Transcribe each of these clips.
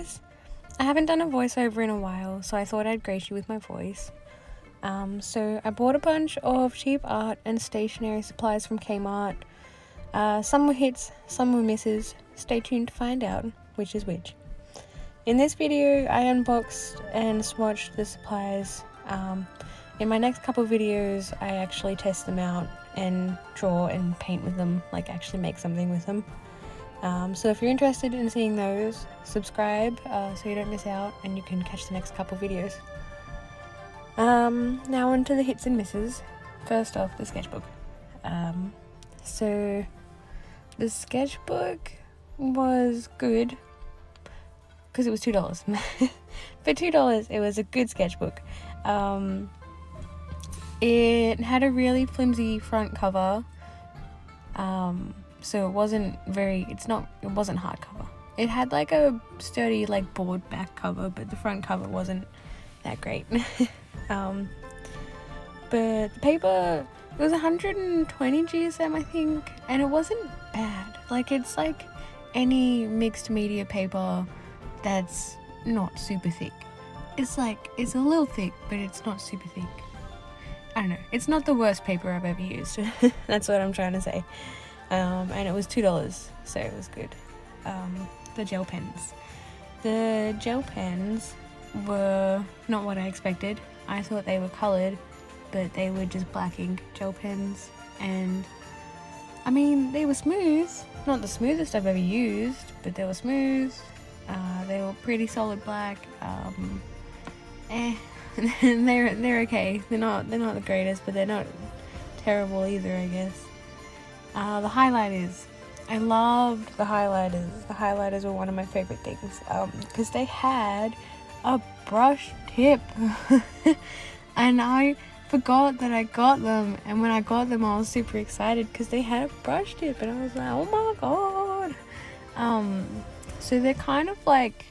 guys. I haven't done a voiceover in a while, so I thought I'd grace you with my voice. So I bought a bunch of cheap art and stationery supplies from Kmart. Some were hits, some were misses. Stay tuned to find out which is which. In this video, I unboxed and swatched the supplies. In my next couple videos, I actually test them out and draw and paint with them, like actually make something with them. So if you're interested in seeing those, subscribe so you don't miss out and you can catch the next couple videos. Now on to the hits and misses. First off, the sketchbook. So the sketchbook was good because it was $2. For $2, it was a good sketchbook. It had a really flimsy front cover. So it wasn't hardcover. It had like a sturdy like board back cover, but the front cover wasn't that great. But the paper, it was 120 GSM, I think, and it wasn't bad. Like, it's like any mixed media paper that's not super thick. It's a little thick, but it's not super thick. I don't know. It's not the worst paper I've ever used. That's what I'm trying to say. And it was $2, so it was good. The gel pens. The gel pens were not what I expected. I thought they were coloured, but they were just black ink gel pens. And, I mean, they were smooth. Not the smoothest I've ever used, but they were smooth. They were pretty solid black. They're okay. They're not the greatest, but they're not terrible either, I guess. The highlighters. I loved the highlighters. The highlighters were one of my favorite things because they had a brush tip. And I forgot that I got them, and when I got them I was super excited because they had a brush tip, and I was like, oh my god. So they're kind of like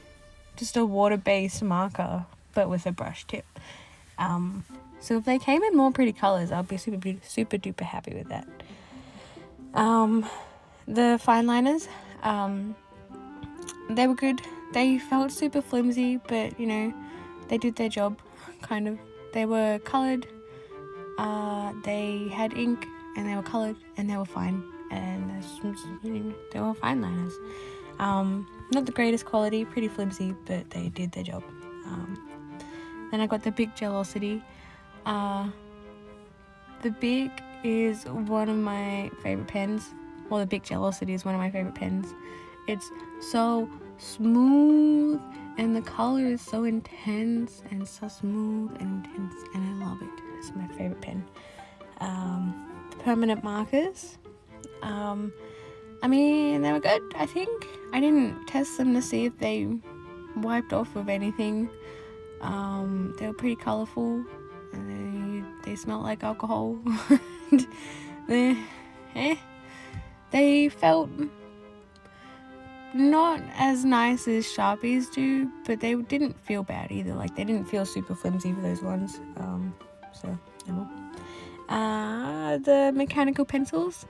just a water-based marker but with a brush tip. So if they came in more pretty colors, I'll be super duper happy with that. The fine liners, they were good. They felt super flimsy, but you know, they did their job, kind of. They were coloured, they had ink, and they were coloured, and they were fine, and they were fine liners. Not the greatest quality, pretty flimsy, but they did their job. Then I got the Big Gelosity. The Big is one of my favourite pens. Well, the Big Gelosity is one of my favourite pens. It's so smooth, and the colour is so intense, and so smooth and intense, and I love it. It's my favourite pen. The permanent markers. I mean, they were good, I think. I didn't test them to see if they wiped off with anything. They were pretty colourful, and they smelled like alcohol. They felt not as nice as Sharpies do, but they didn't feel bad either. Like, they didn't feel super flimsy for those ones. So, no. The mechanical pencils.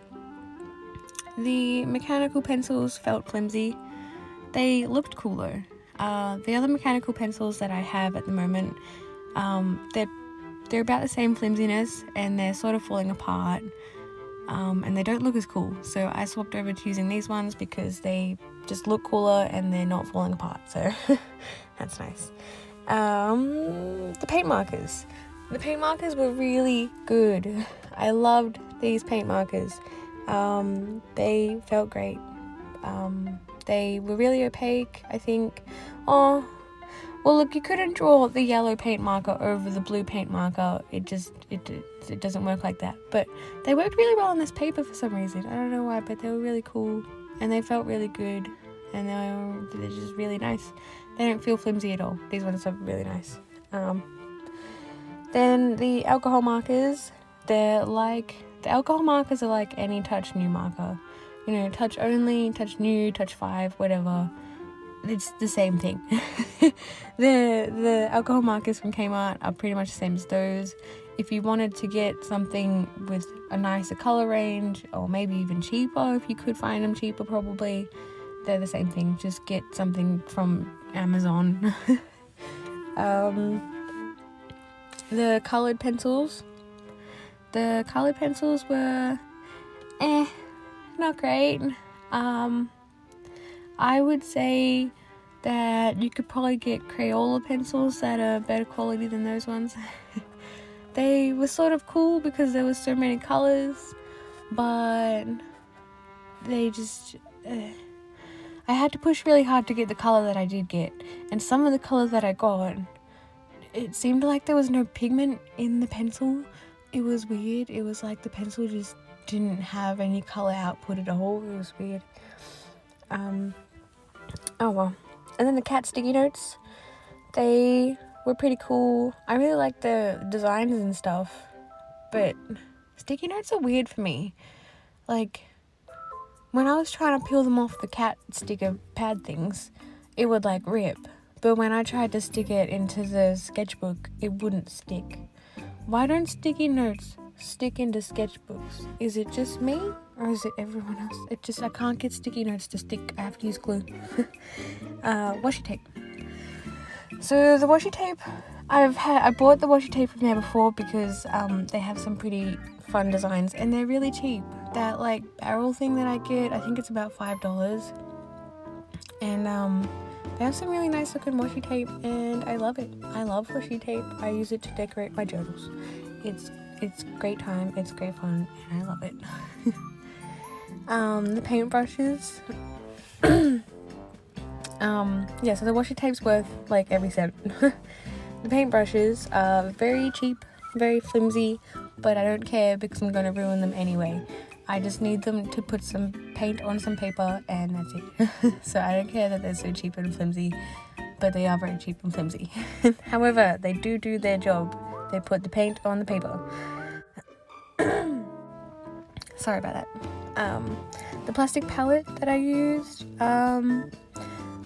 The mechanical pencils felt flimsy. They looked cool though. The other mechanical pencils that I have at the moment, they're about the same flimsiness, and they're sort of falling apart, and they don't look as cool. So I swapped over to using these ones because they just look cooler and they're not falling apart. So that's nice. The paint markers. The paint markers were really good. I loved these paint markers. They felt great. They were really opaque, I think. Oh, well, look, you couldn't draw the yellow paint marker over the blue paint marker. It doesn't work like that. But they worked really well on this paper for some reason. I don't know why, but they were really cool, and they felt really good, and they're just really nice. They don't feel flimsy at all. These ones are really nice. Then the alcohol markers. The alcohol markers are like any touch new marker. You know, touch only, touch new, touch 5, whatever. It's the same thing. The alcohol markers from Kmart are pretty much the same as those. If you wanted to get something with a nicer color range, or maybe even cheaper, if you could find them cheaper probably, they're the same thing. Just get something from Amazon. The coloured pencils. The coloured pencils were not great. I would say that you could probably get Crayola pencils that are better quality than those ones. They were sort of cool because there was so many colours, but they just... I had to push really hard to get the colour that I did get, and some of the colours that I got, it seemed like there was no pigment in the pencil. It was weird. It was like the pencil just didn't have any colour output at all. It was weird. Oh well. And then the cat sticky notes, they were pretty cool. I really like the designs and stuff, but sticky notes are weird for me. Like, when I was trying to peel them off the cat sticker pad things, it would like rip. But when I tried to stick it into the sketchbook, it wouldn't stick. Why don't sticky notes stick into sketchbooks? Is it just me, or is it everyone else? I can't get sticky notes to stick. I have to use glue. Washi tape. So the washi tape, I bought the washi tape from there before because they have some pretty fun designs, and they're really cheap. That like barrel thing that I get, I think it's about $5, and they have some really nice looking washi tape, and I love it. I love washi tape. I use it to decorate my journals. It's great time, it's great fun, and I love it. The paintbrushes. Yeah, so the washi tape's worth like every cent. The paintbrushes are very cheap, very flimsy, but I don't care because I'm gonna ruin them anyway. I just need them to put some paint on some paper, and that's it. So I don't care that they're so cheap and flimsy, but they are very cheap and flimsy. However, they do their job. They put the paint on the paper. Sorry about that. The plastic palette that I used,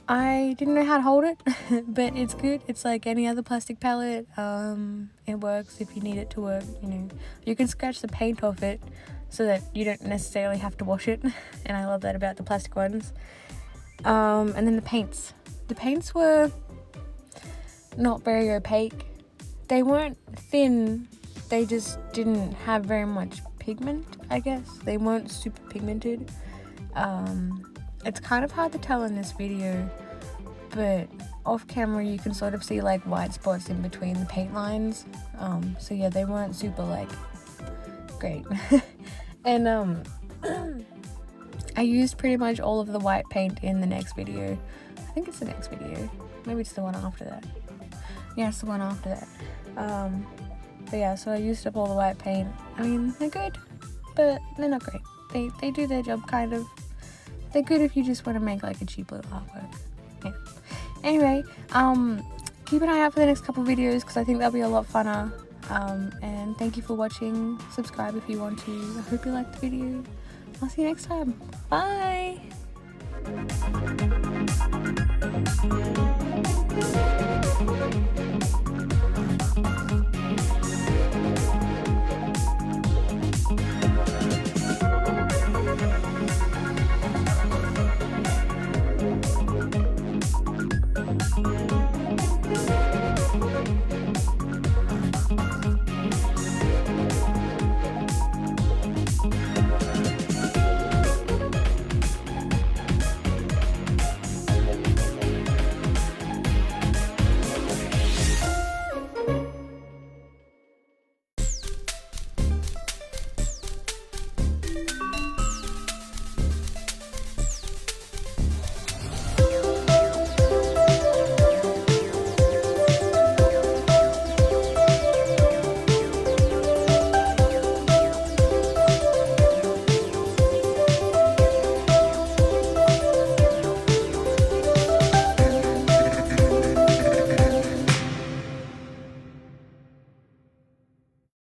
I didn't know how to hold it, but it's good. It's like any other plastic palette. It works if you need it to work, you know. You can scratch the paint off it so that you don't necessarily have to wash it, and I love that about the plastic ones. And then the paints. The paints were not very opaque. They weren't thin, they just didn't have very much pigment, I guess. They weren't super pigmented. It's kind of hard to tell in this video, but off camera you can sort of see like white spots in between the paint lines. So yeah, they weren't super like great. And I used pretty much all of the white paint in the next video. I think it's the next video. Maybe it's the one after that. Yeah, it's the one after that. But yeah, so I used up all the white paint. I mean, they're good, but they're not great. They do their job, kind of. They're good if you just want to make like a cheap little artwork. Yeah. Anyway, keep an eye out for the next couple videos because I think they'll be a lot funner. And thank you for watching. Subscribe if you want to. I hope you liked the video. I'll see you next time. Bye!